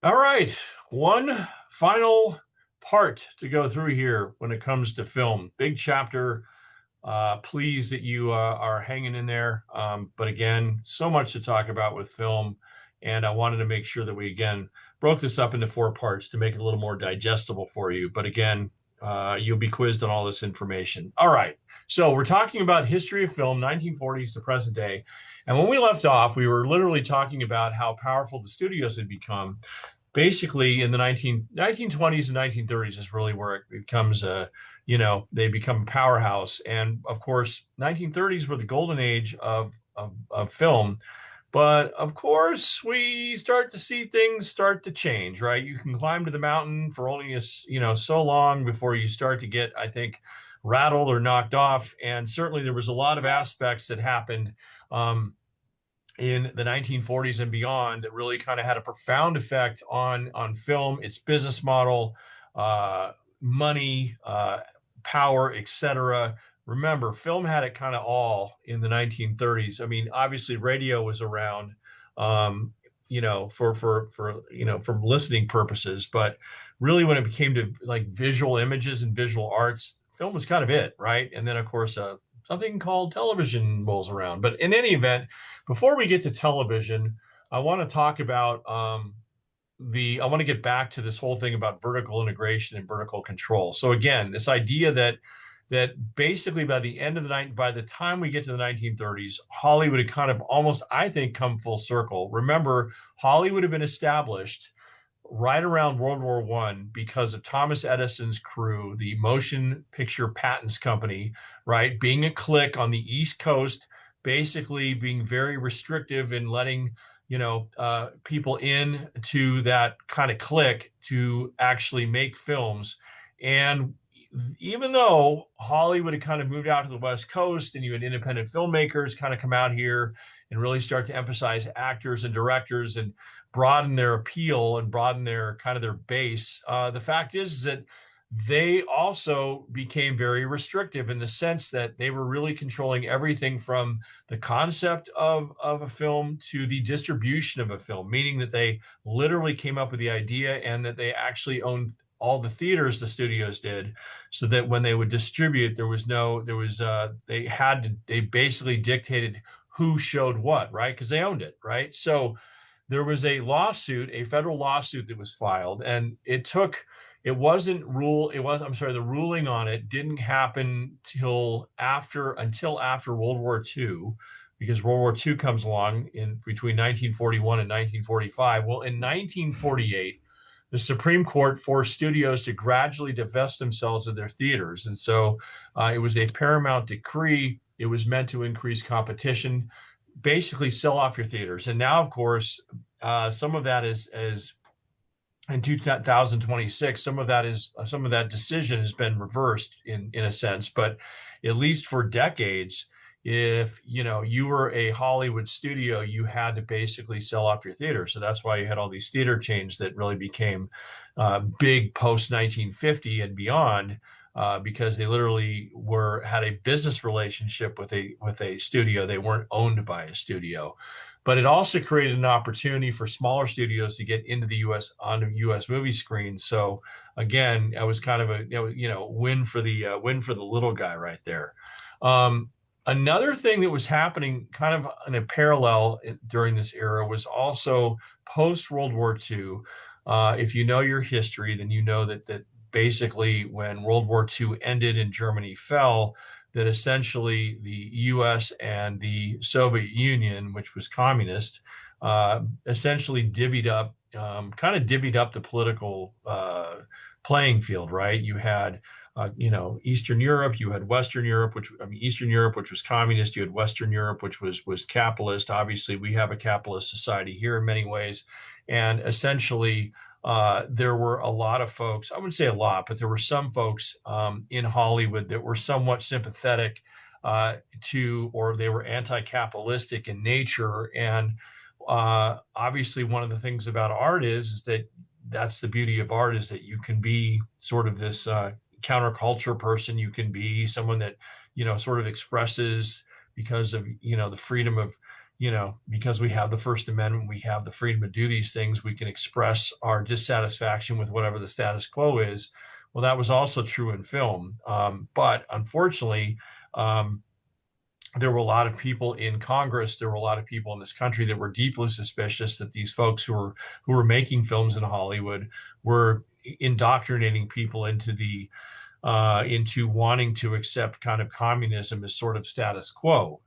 All right, one final part to go through here when it comes to film. Big chapter. Pleased that you are hanging in there. But again, so much to talk about with film, and I wanted to make sure that we again broke this up into four parts to make it a little more digestible for you. But again, you'll be quizzed on all this information. All right. So we're talking about history of film, 1940s to present day. And when we left off, we were literally talking about how powerful the studios had become basically in the 1920s and 1930s is really where it becomes they become a powerhouse. And of course, 1930s were the golden age of film. But of course, we start to see things start to change, right? You can climb to the mountain for only so long before you start to get, I think, rattled or knocked off. And certainly there was a lot of aspects that happened um, in the 1940s and beyond that really kind of had a profound effect on film, its business model, money, power, etc. Remember, film had it kind of all in the 1930s. I mean, obviously, radio was around, from listening purposes, but really, when it became to like visual images and visual arts, film was kind of it, right? And then, of course, something called television rolls around. But in any event, before we get to television, I want to talk about I want to get back to this whole thing about vertical integration and vertical control. So again, this idea that basically by the end of the night, by the time we get to the 1930s, Hollywood had kind of almost, I think, come full circle. Remember, Hollywood had been established right around World War One because of Thomas Edison's crew, the Motion Picture Patents Company, right, being a clique on the East Coast, basically being very restrictive in letting people in to that kind of clique to actually make films. And even though Hollywood had kind of moved out to the West Coast and you had independent filmmakers kind of come out here and really start to emphasize actors and directors and broaden their appeal and broaden their kind of their base, the fact is that they also became very restrictive in the sense that they were really controlling everything from the concept of a film to the distribution of a film, meaning that they literally came up with the idea and that they actually owned all the theaters the studios did, so that when they would distribute, they basically dictated who showed what, right? Because they owned it, right? So there was a federal lawsuit that was filed, and the ruling on it didn't happen until after World War II, because World War II comes along in between 1941 and 1945. Well, in 1948, the Supreme Court forced studios to gradually divest themselves of their theaters. And so it was a Paramount decree. It was meant to increase competition, basically sell off your theaters. And now, of course, some of that is in 2026. Some of that decision has been reversed in a sense, but at least for decades, if you were a Hollywood studio, you had to basically sell off your theater. So that's why you had all these theater chains that really became big post 1950 and beyond, because they literally had a business relationship with a studio. They weren't owned by a studio. But it also created an opportunity for smaller studios to get into the onto U.S. movie screens. So again, it was kind of a win for the little guy right there. Another thing that was happening kind of in a parallel during this era was also post World War II. If you know your history, then you know that basically when World War II ended and Germany fell, that essentially the U.S. and the Soviet Union, which was communist, essentially kind of divvied up the political playing field, right? You had Eastern Europe, you had Western Europe, Eastern Europe, which was communist. You had Western Europe, which was capitalist. Obviously, we have a capitalist society here in many ways, and essentially, there were a lot of folks, I wouldn't say a lot, but there were some folks in Hollywood that were somewhat sympathetic or they were anti-capitalistic in nature. And obviously, one of the things about art is that that's the beauty of art, is that you can be sort of this counterculture person. You can be someone that, sort of expresses, because of, the freedom of, because we have the First Amendment, we have the freedom to do these things, we can express our dissatisfaction with whatever the status quo is. Well, that was also true in film. But unfortunately, there were a lot of people in Congress, there were a lot of people in this country that were deeply suspicious that these folks who were making films in Hollywood were indoctrinating people into wanting to accept kind of communism as sort of status quo,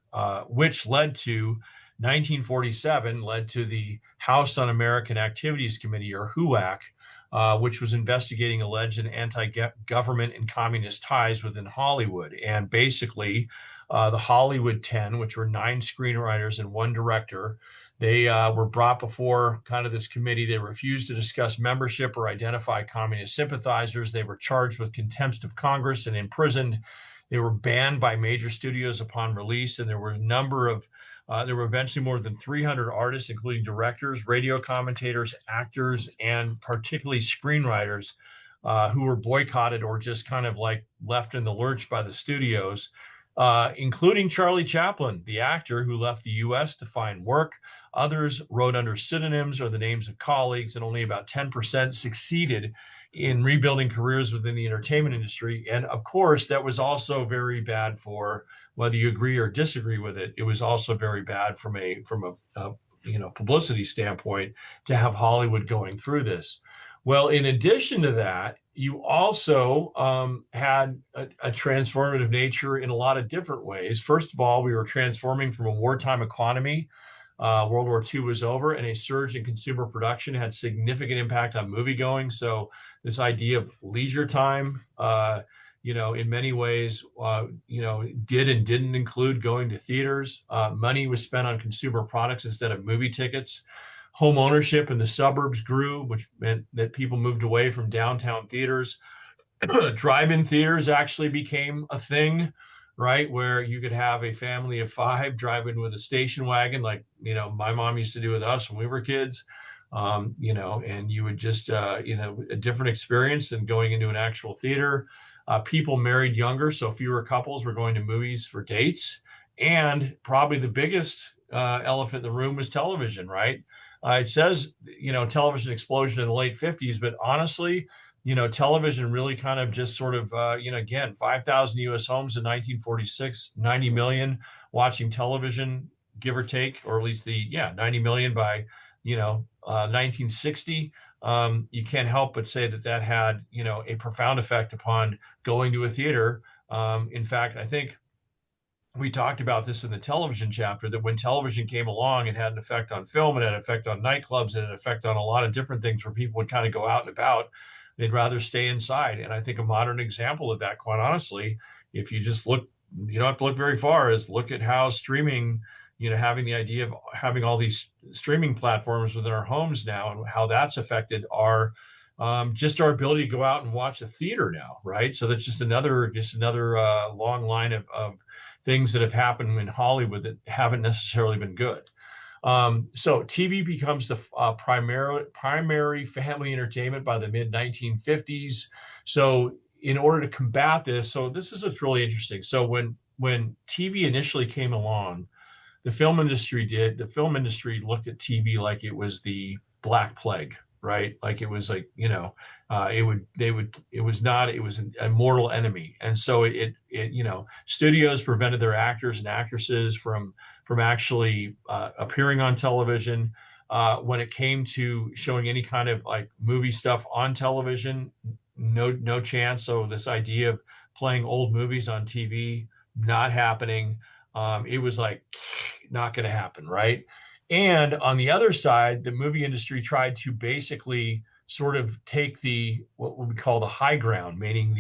which led to 1947, led to the House Un-American Activities Committee, or HUAC, which was investigating alleged anti-government and communist ties within Hollywood. And basically, the Hollywood 10, which were 9 screenwriters and 1 director, they were brought before kind of this committee. They refused to discuss membership or identify communist sympathizers. They were charged with contempt of Congress and imprisoned. They were banned by major studios upon release, and there were eventually more than 300 artists, including directors, radio commentators, actors, and particularly screenwriters, who were boycotted or just kind of like left in the lurch by the studios, including Charlie Chaplin, the actor who left the U.S. to find work. Others wrote under pseudonyms or the names of colleagues, and only about 10% succeeded in rebuilding careers within the entertainment industry. And of course, that was also very bad for, whether you agree or disagree with it, it was also very bad from a publicity standpoint to have Hollywood going through this. Well, in addition to that, you also had a transformative nature in a lot of different ways. First of all, we were transforming from a wartime economy. World War II was over, and a surge in consumer production had significant impact on moviegoing. So this idea of leisure time, in many ways, did and didn't include going to theaters. Money was spent on consumer products instead of movie tickets. Home ownership in the suburbs grew, which meant that people moved away from downtown theaters. Drive-in theaters actually became a thing, right? Where you could have a family of 5 drive in with a station wagon, like, my mom used to do with us when we were kids, and you would just, a different experience than going into an actual theater. People married younger, so fewer couples were going to movies for dates. And probably the biggest elephant in the room was television, right? It says, television explosion in the late 50s, but honestly, television really kind of just sort of, again, 5,000 U.S. homes in 1946, 90 million watching television, give or take, or at least 90 million by, 1960. You can't help but say that had, a profound effect upon going to a theater. In fact, I think we talked about this in the television chapter, that when television came along, it had an effect on film, it had an effect on nightclubs, it had an effect on a lot of different things where people would kind of go out and about. They'd rather stay inside. And I think a modern example of that, quite honestly, if you just look, you don't have to look very far, is look at how streaming, having the idea of having all these streaming platforms within our homes now, and how that's affected our just our ability to go out and watch a theater now, right? So that's just another long line of things that have happened in Hollywood that haven't necessarily been good. So TV becomes the primary family entertainment by the mid 1950s. So in order to combat this, so this is what's really interesting. So when TV initially came along, the film industry looked at TV like it was the Black Plague, right? Like it was like, it was a mortal enemy. And so studios prevented their actors and actresses from actually appearing on television. When it came to showing any kind of like movie stuff on television, no chance. So this idea of playing old movies on TV, not happening. It was like not going to happen, right? And on the other side, the movie industry tried to basically sort of take what we call the high ground, meaning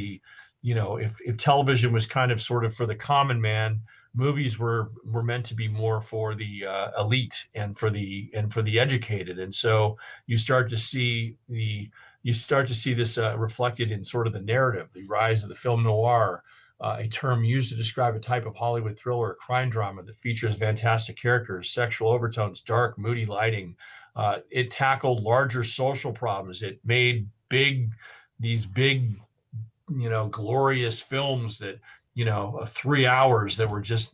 if television was kind of sort of for the common man, movies were meant to be more for the elite and for the educated. And so you start to see this reflected in sort of the narrative, the rise of the film noir, a term used to describe a type of Hollywood thriller or crime drama that features fantastic characters, sexual overtones, dark, moody lighting. It tackled larger social problems. It made these big, glorious films that 3 hours that were just,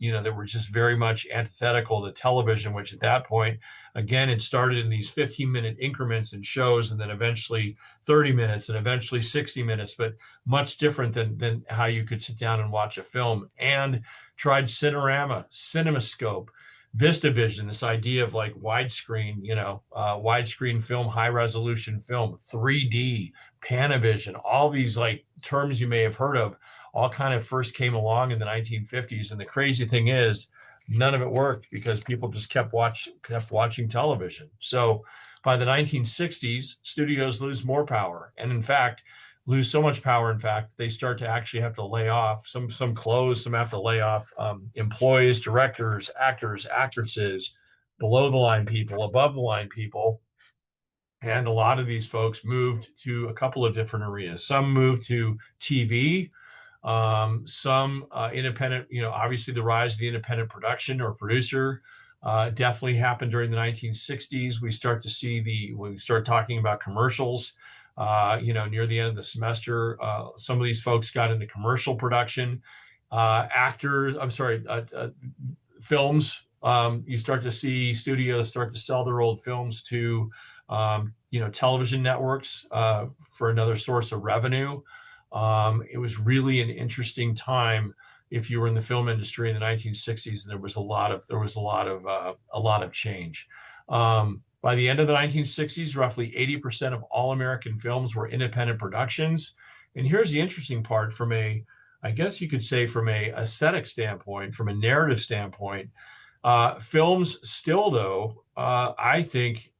very much antithetical to television, which at that point, again, it started in these 15-minute increments and shows, and then eventually 30 minutes and eventually 60 minutes, but much different than how you could sit down and watch a film. And tried Cinerama, CinemaScope, VistaVision, this idea of like widescreen, widescreen film, high resolution film, 3D, Panavision, all these like terms you may have heard of, all kind of first came along in the 1950s. And the crazy thing is, none of it worked because people just kept watching television. So by the 1960s, studios lose more power, and in fact, lose so much power. In fact, they start to actually have to lay off some close, some have to lay off employees, directors, actors, actresses, below the line people, above the line people. And a lot of these folks moved to a couple of different arenas. Some moved to TV, some independent, obviously the rise of the independent production or producer definitely happened during the 1960s. We start to see when we start talking about commercials, near the end of the semester, some of these folks got into commercial production, films. You start to see studios start to sell their old films to, television networks for another source of revenue. It was really an interesting time if you were in the film industry in the 1960s, and there was a lot of change. By the end of the 1960s, roughly 80% of all American films were independent productions. And here's the interesting part from I guess you could say from a aesthetic standpoint, from a narrative standpoint, films still, though, I think,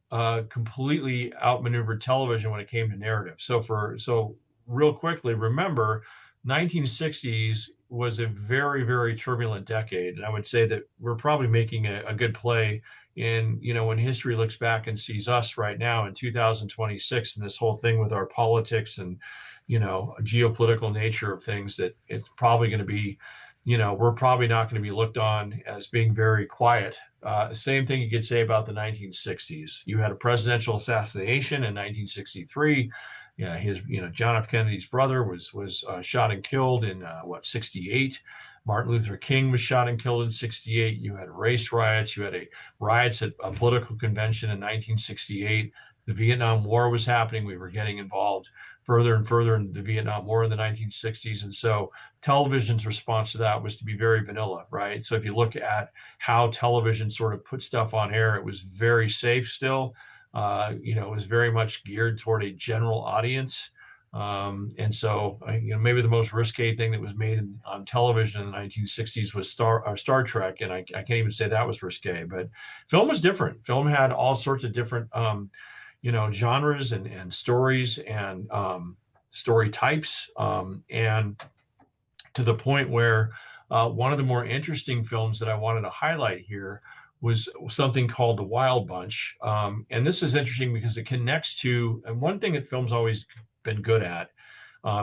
completely outmaneuvered television when it came to narrative. So real quickly, remember, 1960s was a very, very turbulent decade. And I would say that we're probably making a good play in, when history looks back and sees us right now in 2026 and this whole thing with our politics and, geopolitical nature of things, that it's probably going to be, we're probably not going to be looked on as being very quiet. Same thing you could say about the 1960s. You had a presidential assassination in 1963. John F. Kennedy's brother was shot and killed in 68. Martin Luther King was shot and killed in 68. You had race riots. You had riots at a political convention in 1968. The Vietnam War was happening. We were getting involved further and further in the Vietnam War in the 1960s. And so television's response to that was to be very vanilla, right? So if you look at how television sort of put stuff on air, it was very safe still. It was very much geared toward a general audience. And so, maybe the most risque thing that was made on television in the 1960s was Star Trek. And I can't even say that was risque, but film was different. Film had all sorts of different, genres and stories and story types. And to the point where one of the more interesting films that I wanted to highlight here was something called The Wild Bunch. And this is interesting because it connects to, and one thing that film's always been good at,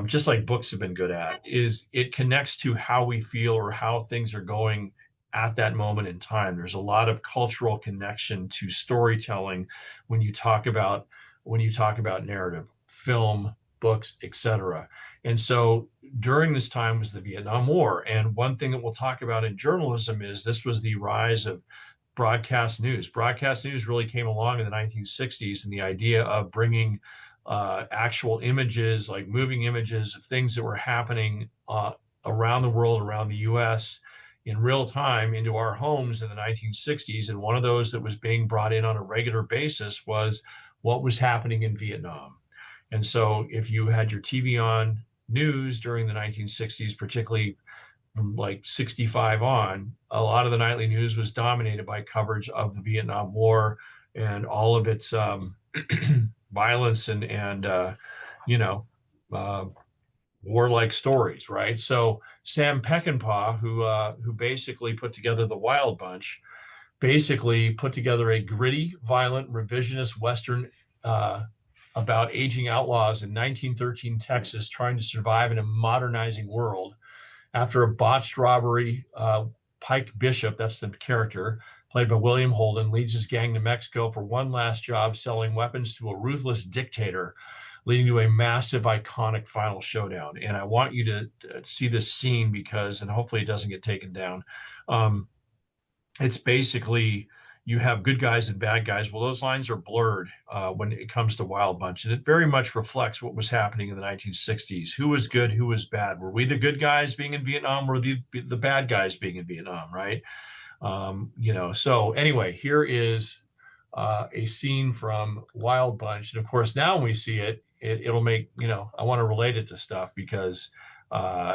just like books have been good at, is it connects to how we feel or how things are going at that moment in time. There's a lot of cultural connection to storytelling when you talk about narrative, film, books, etc. And so during this time was the Vietnam War. And one thing that we'll talk about in journalism is this was the rise of broadcast news. Broadcast news really came along in the 1960s, and the idea of bringing actual images, like moving images of things that were happening around the world, around the US in real time into our homes in the 1960s. And one of those that was being brought in on a regular basis was what was happening in Vietnam. And so if you had your TV on news during the 1960s, particularly from like 65 on, a lot of the nightly news was dominated by coverage of the Vietnam War and all of its violence and warlike stories, right? So Sam Peckinpah, who basically put together The Wild Bunch, basically put together a gritty, violent, revisionist Western about aging outlaws in 1913 Texas trying to survive in a modernizing world. After a botched robbery, Pike Bishop, that's the character, played by William Holden, leads his gang to Mexico for one last job selling weapons to a ruthless dictator. leading to a massive, iconic final showdown. And I want you to see this scene because, and hopefully it doesn't get taken down. Um, it's basically you have good guys and bad guys. Well, those lines are blurred when it comes to Wild Bunch, and it very much reflects what was happening in the 1960s. Who was good? Who was bad? Were we the good guys being in Vietnam? Or were the bad guys being in Vietnam? Right? So anyway, here is a scene from Wild Bunch, and of course, now when we see it, it'll make I want to relate it to stuff because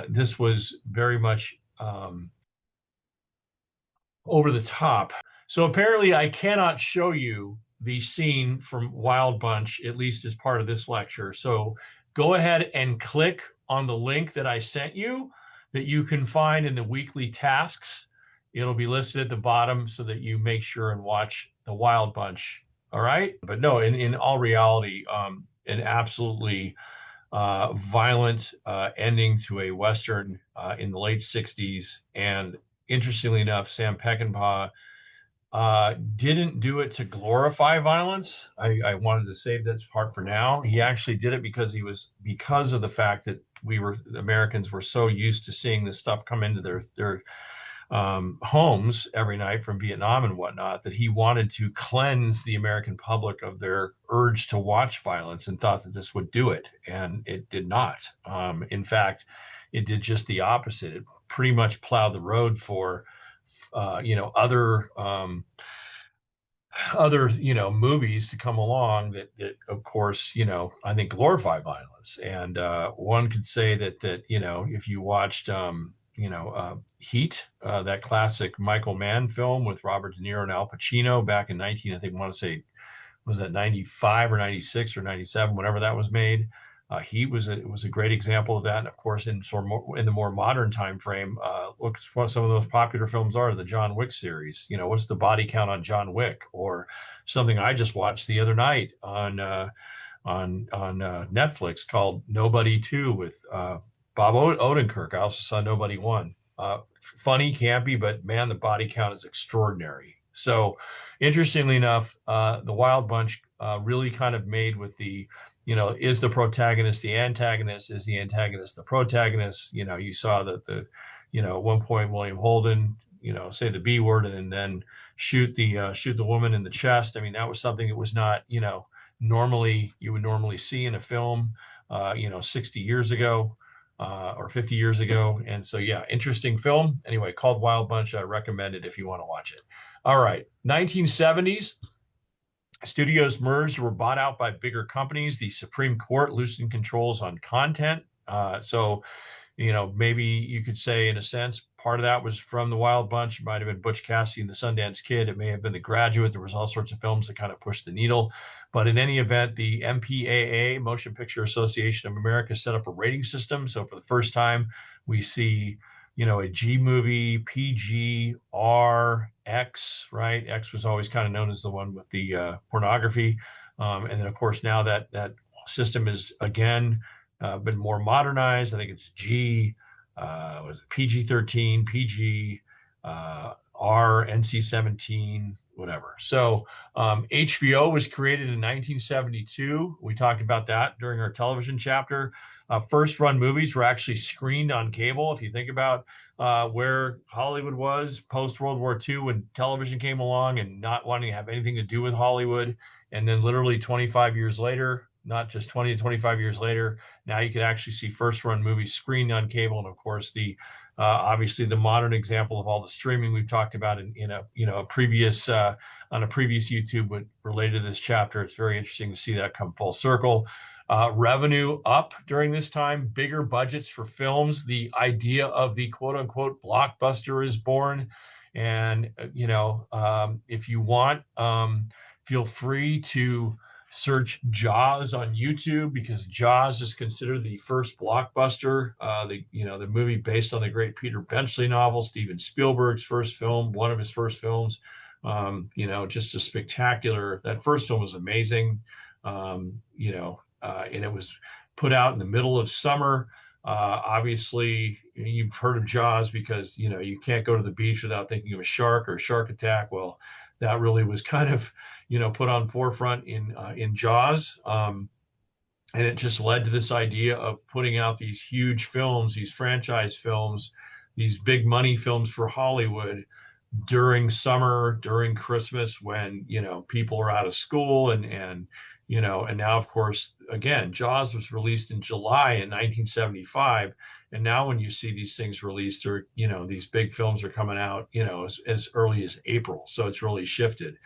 this was very much over the top. So apparently I cannot show you the scene from Wild Bunch, at least as part of this lecture. So go ahead and click on the link that I sent you that you can find in the weekly tasks. It'll be listed at the bottom so that you make sure and watch the Wild Bunch. All right. But no, in all reality, an absolutely violent ending to a Western in the late 60s. And interestingly enough, Sam Peckinpah didn't do it to glorify violence. I wanted to save that part for now. He actually did it because because of the fact that Americans were so used to seeing this stuff come into their homes every night from Vietnam and whatnot, that he wanted to cleanse the American public of their urge to watch violence and thought that this would do it. And it did not. In fact, it did just the opposite. It pretty much plowed the road for other movies to come along that of course I think glorify violence. And one could say that if you watched Heat, that classic Michael Mann film with Robert De Niro and Al Pacino back in I want to say, was that 95 or 96 or 97, whenever that was made. Heat was a great example of that. And of course, in the more modern time frame, look what some of those popular films are. The John Wick series. What's the body count on John Wick? Or something I just watched the other night on Netflix called Nobody 2 with Bob Odenkirk. I also saw Nobody 1. Funny, campy, but man, the body count is extraordinary. So, interestingly enough, the Wild Bunch really kind of made with the is the protagonist the antagonist? Is the antagonist the protagonist? You saw that at one point William Holden, say the B word and then shoot the woman in the chest. I mean, that was something that was not, you would normally see in a film, 60 years ago or 50 years ago. And so, yeah, interesting film. Anyway, called Wild Bunch. I recommend it if you want to watch it. All right, 1970s. Studios merged or were bought out by bigger companies. The Supreme Court loosened controls on content. Maybe you could say, in a sense, part of that was from the Wild Bunch. It might have been Butch Cassidy and the Sundance Kid. It may have been The Graduate. There was all sorts of films that kind of pushed the needle. But in any event, the MPAA, Motion Picture Association of America, set up a rating system. So for the first time, we see a G movie, PG, R, X, right? X was always kind of known as the one with the pornography. And then, of course, now that system is, again, been more modernized. I think it's G, was it PG-13, PG, R, NC-17, whatever. So HBO was created in 1972. We talked about that during our television chapter. First run movies were actually screened on cable. If you think about where Hollywood was post World War II when television came along and not wanting to have anything to do with Hollywood. And then literally 25 years later, not just 20 to 25 years later, now you can actually see first run movies screened on cable. And of course, obviously the modern example of all the streaming we've talked about in a previous on a previous YouTube related to this chapter. It's very interesting to see that come full circle. Revenue up during this time, bigger budgets for films. The idea of the quote unquote blockbuster is born. And, if you want, feel free to search Jaws on YouTube, because Jaws is considered the first blockbuster, the movie based on the great Peter Benchley novel, Steven Spielberg's first film, one of his first films. Just a spectacular. That first film was amazing. And it was put out in the middle of summer. Obviously, you've heard of Jaws because, you can't go to the beach without thinking of a shark or a shark attack. Well, that really was kind of, put on forefront in Jaws. And it just led to this idea of putting out these huge films, these franchise films, these big money films for Hollywood during summer, during Christmas, when, you know, people are out of school, and you know, and now of course, again, Jaws was released in July in 1975. And now when you see these things released, or, you know, these big films are coming out, you know, as early as April. So it's really shifted.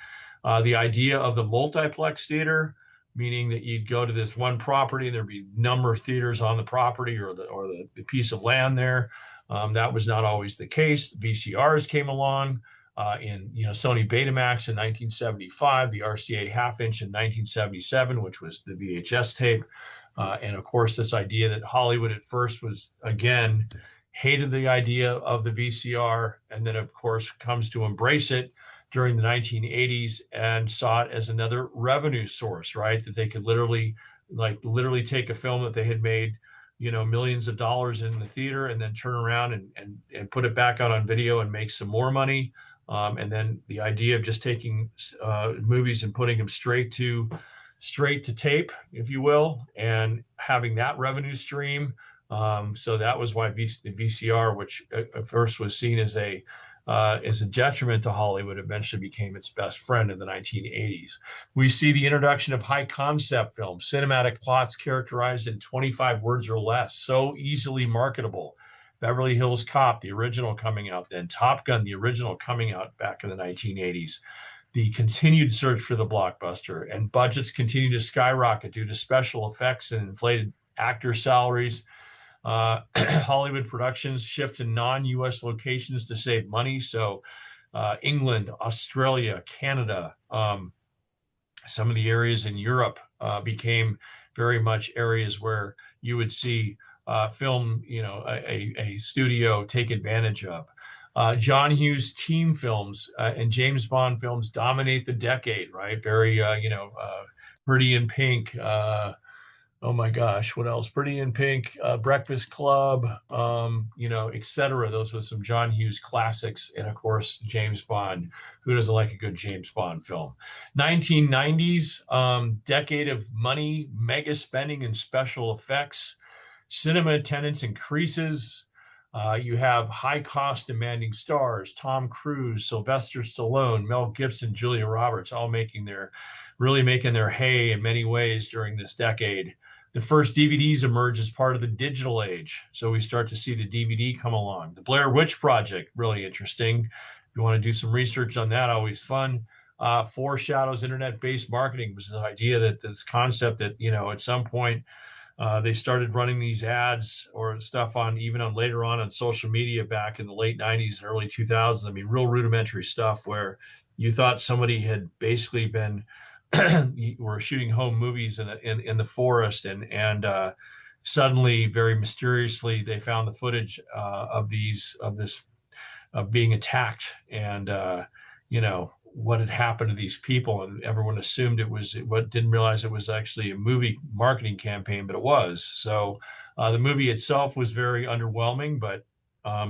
The idea of the multiplex theater, meaning that you'd go to this one property and there'd be a number of theaters on the property, or the piece of land there. That was not always the case. The VCRs came along in, you know, Sony Betamax in 1975, the RCA half inch in 1977, which was the VHS tape. And of course, this idea that Hollywood at first was, again, hated the idea of the VCR, and then of course comes to embrace it during the 1980s and saw it as another revenue source, right? That they could literally take a film that they had made, you know, millions of dollars in the theater, and then turn around and put it back out on video and make some more money. And then the idea of just taking movies and putting them straight to tape, if you will, and having that revenue stream. So that was why the VCR, which at first was seen as a detriment to Hollywood, eventually became its best friend in the 1980s. We see the introduction of high concept films, cinematic plots characterized in 25 words or less, so easily marketable. Beverly Hills Cop, the original, coming out then. Top Gun, the original, coming out back in the 1980s. The continued search for the blockbuster, and budgets continue to skyrocket due to special effects and inflated actor salaries. Hollywood productions shift to non-U.S. locations to save money. So England, Australia, Canada, some of the areas in Europe became very much areas where you would see film, you know, a studio take advantage of. John Hughes team films and James Bond films dominate the decade, right? Very, you know, Pretty in Pink. Oh my gosh, what else? Pretty in Pink, Breakfast Club, you know, etc. Those were some John Hughes classics. And of course, James Bond. Who doesn't like a good James Bond film? 1990s, decade of money, mega spending, and special effects. Cinema attendance increases. You have high cost demanding stars, Tom Cruise, Sylvester Stallone, Mel Gibson, Julia Roberts, all really making their hay in many ways during this decade. The first DVDs emerge as part of the digital age. So we start to see the DVD come along. The Blair Witch Project, really interesting. If you want to do some research on that, always fun. Foreshadows internet-based marketing, which is the idea that this concept that, you know, at some point, they started running these ads or stuff later on social media back in the late 90s and early 2000s. I mean, real rudimentary stuff where you thought somebody had basically been were shooting home movies in the forest, and suddenly, very mysteriously, they found the footage of being attacked, and you know, what had happened to these people, and everyone assumed didn't realize it was actually a movie marketing campaign, but it was. So the movie itself was very underwhelming, but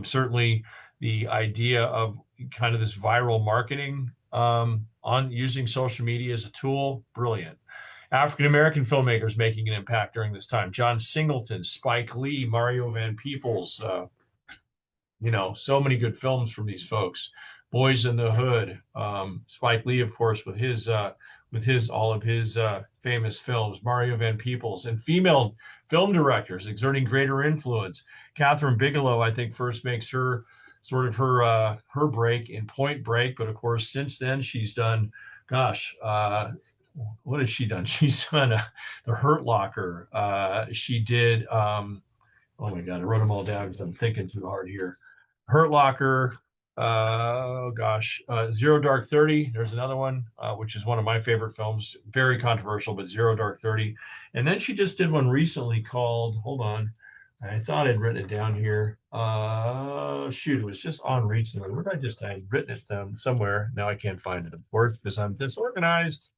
certainly the idea of kind of this viral marketing on using social media as a tool, brilliant. African-American filmmakers making an impact during this time. John Singleton, Spike Lee, Mario Van Peebles, you know, so many good films from these folks. Boys in the Hood, Spike Lee, of course, with all of his famous films. Mario Van Peebles, and female film directors exerting greater influence. Catherine Bigelow, I think, first makes her break in Point Break, but of course, since then she's done, what has she done? She's done The Hurt Locker. She did, oh my God, I wrote them all down because I'm thinking too hard here. Hurt Locker, Zero Dark 30. There's another one, which is one of my favorite films. Very controversial, but Zero Dark 30. And then she just did one recently called, hold on, I thought I'd written it down here. Shoot, it was just on reach. Where did I written it down somewhere? Now I can't find it, of course, because I'm disorganized.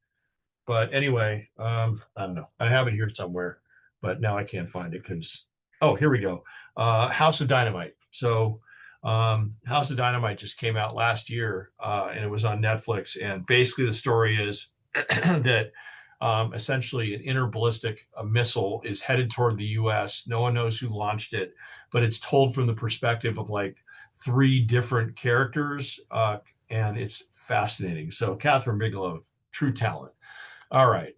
But anyway, I don't know. I have it here somewhere, but now I can't find it because, oh, here we go. House of Dynamite. So House of Dynamite just came out last year, and it was on Netflix. And basically the story is that essentially an interballistic missile is headed toward the U.S. No one knows who launched it, but it's told from the perspective of like three different characters, and it's fascinating. So Catherine Bigelow, true talent. All right.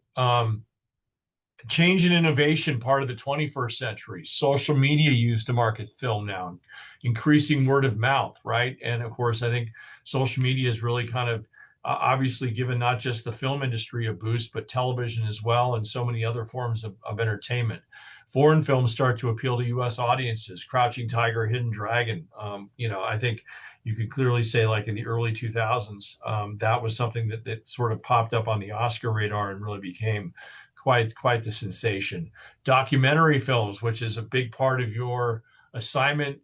Change and innovation, part of the 21st century. Social media used to market film now, increasing word of mouth, right? And of course, I think social media has really kind of obviously given not just the film industry a boost, but television as well, and so many other forms of entertainment. Foreign films start to appeal to U.S. audiences. Crouching Tiger, Hidden Dragon. I think you could clearly say, like in the early 2000s, that was something that sort of popped up on the Oscar radar and really became quite the sensation. Documentary films, which is a big part of your assignment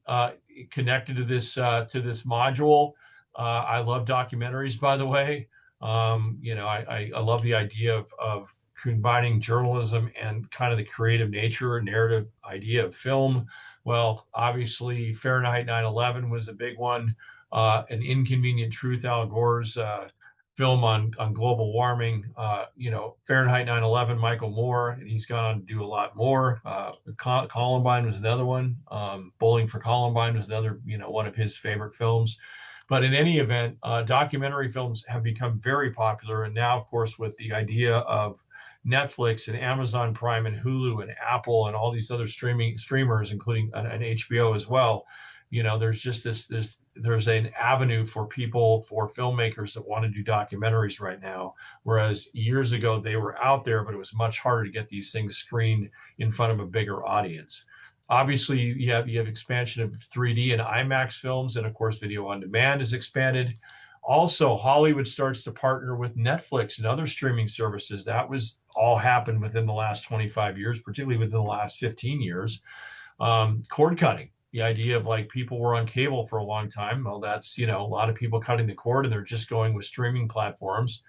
connected to this module. I love documentaries, by the way. I love the idea of combining journalism and kind of the creative nature, narrative idea of film. Well, obviously, Fahrenheit 9/11 was a big one. An Inconvenient Truth, Al Gore's film on global warming. Fahrenheit 9/11, Michael Moore, and he's gone on to do a lot more. Columbine was another one. Bowling for Columbine was another, one of his favorite films. But in any event, documentary films have become very popular. And now, of course, with the idea of Netflix and Amazon Prime and Hulu and Apple and all these other streamers, including an HBO as well, there's just there's an avenue for filmmakers that want to do documentaries right now. Whereas years ago, they were out there, but it was much harder to get these things screened in front of a bigger audience. Obviously, you have expansion of 3D and IMAX films, and of course, video on demand is expanded. Also, Hollywood starts to partner with Netflix and other streaming services. That was all happened within the last 25 years, particularly within the last 15 years. Cord cutting, the idea of like people were on cable for a long time. Well, that's, a lot of people cutting the cord and they're just going with streaming platforms.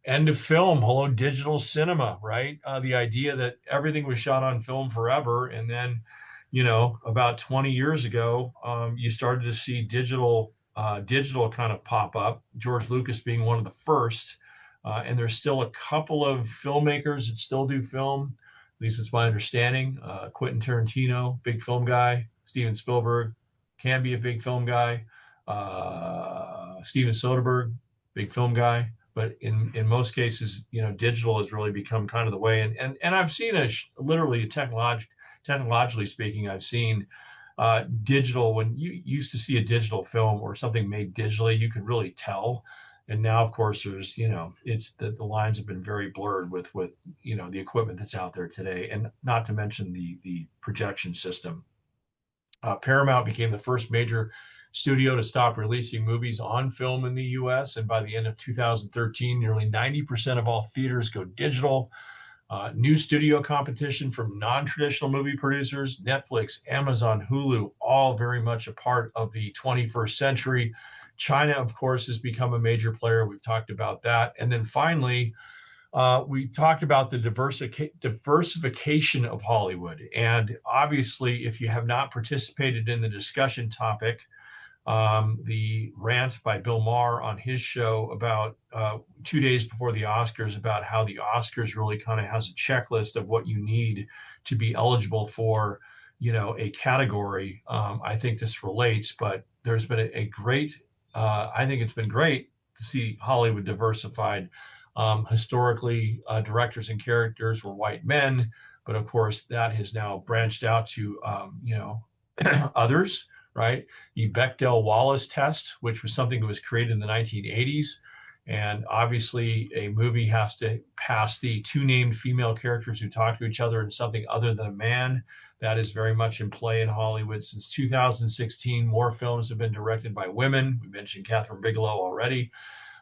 End of film, hello, digital cinema, right? The idea that everything was shot on film forever. And then, about 20 years ago, you started to see digital kind of pop up, George Lucas being one of the first. And there's still a couple of filmmakers that still do film. At least it's my understanding. Quentin Tarantino, big film guy. Steven Spielberg can be a big film guy. Steven Soderbergh, big film guy. But in most cases, digital has really become kind of the way. And I've seen literally technologically speaking, I've seen digital. When you used to see a digital film or something made digitally, you could really tell. And now, of course, there's, it's the lines have been very blurred with the equipment that's out there today, and not to mention the projection system. Paramount became the first major studio to stop releasing movies on film in the U.S. And by the end of 2013, nearly 90% of all theaters go digital. New studio competition from non-traditional movie producers, Netflix, Amazon, Hulu, all very much a part of the 21st century. China, of course, has become a major player. We've talked about that. And then finally, we talked about the diversification of Hollywood. And obviously, if you have not participated in the discussion topic, the rant by Bill Maher on his show about 2 days before the Oscars, about how the Oscars really kind of has a checklist of what you need to be eligible for, a category. I think this relates, but there's been a great, I think it's been great to see Hollywood diversified. Historically, directors and characters were white men, but of course that has now branched out to, others. Right? The Bechdel-Wallace test, which was something that was created in the 1980s. And obviously, a movie has to pass the two named female characters who talk to each other in something other than a man. That is very much in play in Hollywood. Since 2016, more films have been directed by women. We mentioned Catherine Bigelow already.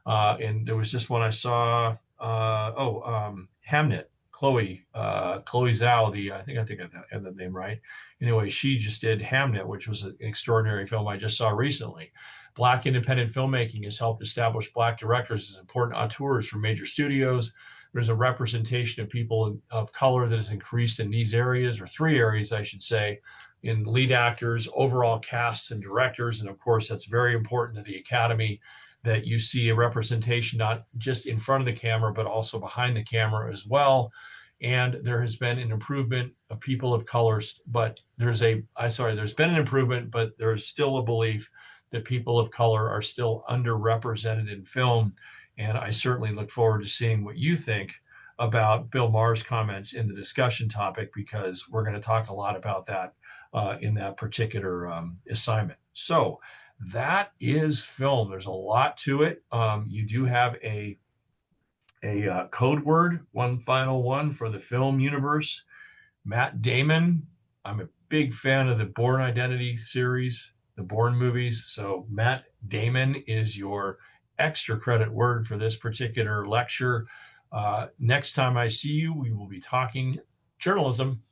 And there was just one I saw, Hamnet. Chloe Zhao, I think I have the name right. Anyway, she just did Hamnet, which was an extraordinary film I just saw recently. Black independent filmmaking has helped establish Black directors as important auteurs for major studios. There's a representation of people of color that has increased in these areas, or three areas, I should say, in lead actors, overall casts, and directors. And of course, that's very important to the Academy. that you see a representation not just in front of the camera, but also behind the camera as well. And there has been an improvement of people of colors, but there's been an improvement, but there is still a belief that people of color are still underrepresented in film. And I certainly look forward to seeing what you think about Bill Maher's comments in the discussion topic, because we're going to talk a lot about that in that particular assignment. So that is film. There's a lot to it. You do have a code word, one final one for the film universe. Matt Damon. I'm a big fan of the Bourne Identity series, the Bourne movies. So Matt Damon is your extra credit word for this particular lecture. Next time I see you, we will be talking journalism.